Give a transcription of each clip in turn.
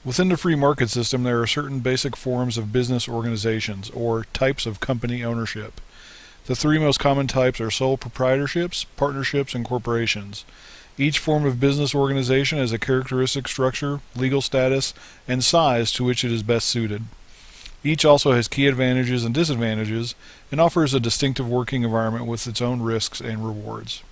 Within the free market system, there are certain basic forms of business organizations, or types of company ownership. The three most common types are sole proprietorships, partnerships, and corporations. Each form of business organization has a characteristic structure, legal status, and size to which it is best suited. Each also has key advantages and disadvantages, and offers a distinctive working environment with its own risks and rewards.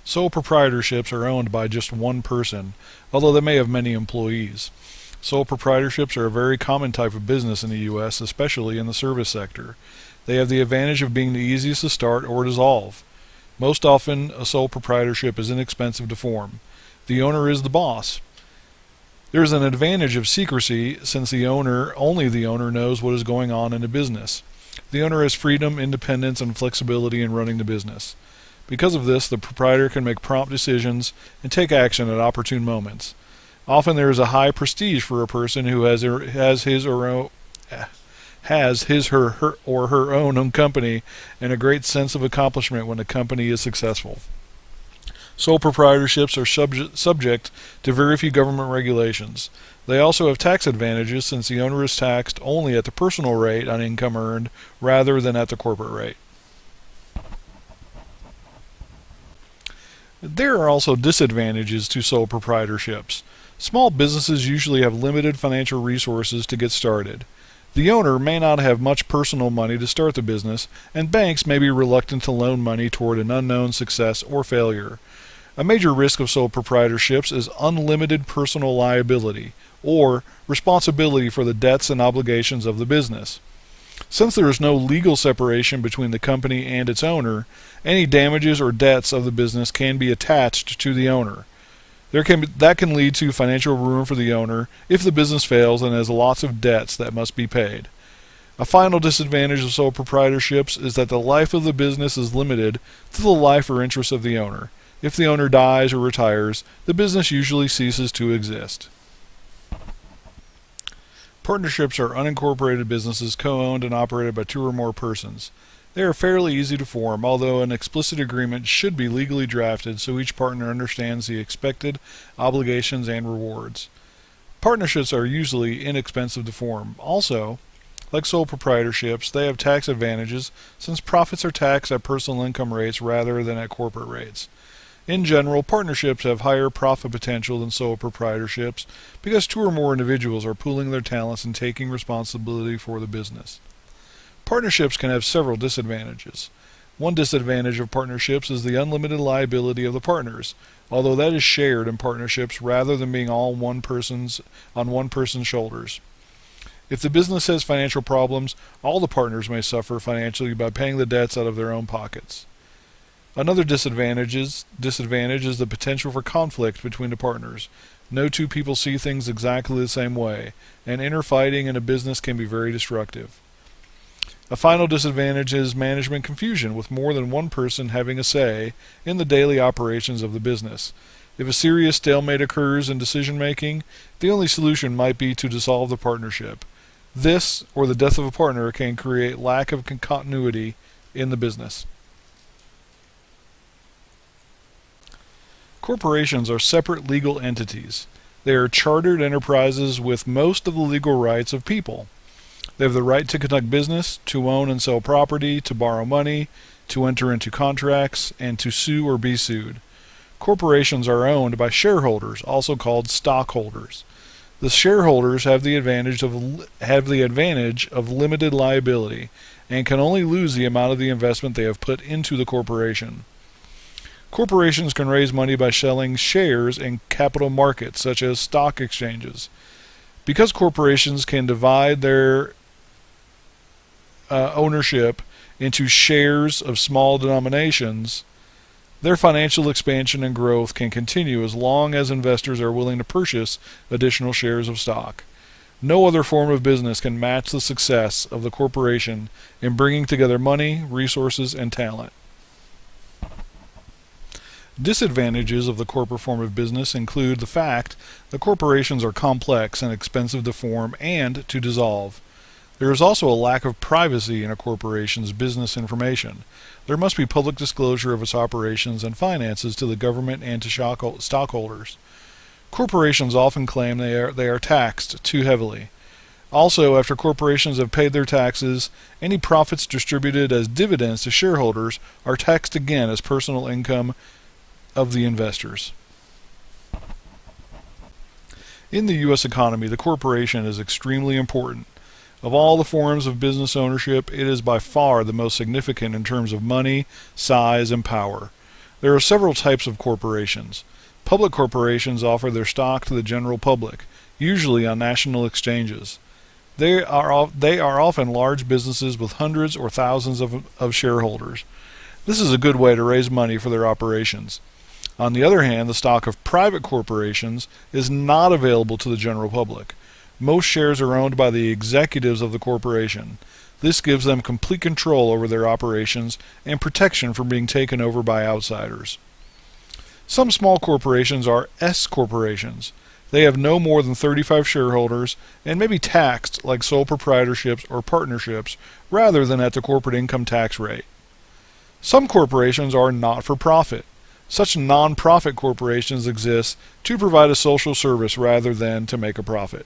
Sole proprietorships are owned by just one person, although they may have many employees. Sole proprietorships are a very common type of business in the U.S., especially in the service sector. They have the advantage of being the easiest to start or dissolve. Most often, a sole proprietorship is inexpensive to form. The owner is the boss. There is an advantage of secrecy since only the owner knows what is going on in the business. The owner has freedom, independence, and flexibility in running the business. Because of this, the proprietor can make prompt decisions and take action at opportune moments. Often there is a high prestige for a person who has his or her own company, and a great sense of accomplishment when the company is successful. Sole proprietorships are subject to very few government regulations. They also have tax advantages since the owner is taxed only at the personal rate on income earned rather than at the corporate rate. There are also disadvantages to sole proprietorships. Small businesses usually have limited financial resources to get started. The owner may not have much personal money to start the business, and banks may be reluctant to loan money toward an unknown success or failure. A major risk of sole proprietorships is unlimited personal liability, or responsibility for the debts and obligations of the business. Since there is no legal separation between the company and its owner, any damages or debts of the business can be attached to the owner. That can lead to financial ruin for the owner if the business fails and has lots of debts that must be paid. A final disadvantage of sole proprietorships is that the life of the business is limited to the life or interests of the owner. If the owner dies or retires, the business usually ceases to exist. Partnerships are unincorporated businesses co-owned and operated by two or more persons. They are fairly easy to form, although an explicit agreement should be legally drafted so each partner understands the expected obligations and rewards. Partnerships are usually inexpensive to form. Also, like sole proprietorships, they have tax advantages since profits are taxed at personal income rates rather than at corporate rates. In general, partnerships have higher profit potential than sole proprietorships because two or more individuals are pooling their talents and taking responsibility for the business. Partnerships can have several disadvantages. One disadvantage of partnerships is the unlimited liability of the partners, although that is shared in partnerships rather than being all on one person's shoulders. If the business has financial problems, all the partners may suffer financially by paying the debts out of their own pockets. Another disadvantage is the potential for conflict between the partners. No two people see things exactly the same way, and inner fighting in a business can be very destructive. A final disadvantage is management confusion, with more than one person having a say in the daily operations of the business. If a serious stalemate occurs in decision-making, the only solution might be to dissolve the partnership. This, or the death of a partner, can create lack of continuity in the business. Corporations are separate legal entities. They are chartered enterprises with most of the legal rights of people. They have the right to conduct business, to own and sell property, to borrow money, to enter into contracts, and to sue or be sued. Corporations are owned by shareholders, also called stockholders. The shareholders have the advantage of limited liability and can only lose the amount of the investment they have put into the corporation. Corporations can raise money by selling shares in capital markets, such as stock exchanges. Because corporations can divide their ownership into shares of small denominations, their financial expansion and growth can continue as long as investors are willing to purchase additional shares of stock. No other form of business can match the success of the corporation in bringing together money, resources, and talent. Disadvantages of the corporate form of business include the fact that corporations are complex and expensive to form and to dissolve. There is also a lack of privacy in a corporation's business information. There must be public disclosure of its operations and finances to the government and to stockholders. Corporations often claim they are taxed too heavily. Also, after corporations have paid their taxes, any profits distributed as dividends to shareholders are taxed again as personal income of the investors. In the U.S. economy, the corporation is extremely important. Of all the forms of business ownership, it is by far the most significant in terms of money, size, and power. There are several types of corporations. Public corporations offer their stock to the general public, usually on national exchanges. They are often large businesses with hundreds or thousands of shareholders. This is a good way to raise money for their operations. On the other hand, the stock of private corporations is not available to the general public. Most shares are owned by the executives of the corporation. This gives them complete control over their operations and protection from being taken over by outsiders. Some small corporations are S corporations. They have no more than 35 shareholders and may be taxed like sole proprietorships or partnerships rather than at the corporate income tax rate. Some corporations are not-for-profit. Such non-profit corporations exist to provide a social service rather than to make a profit.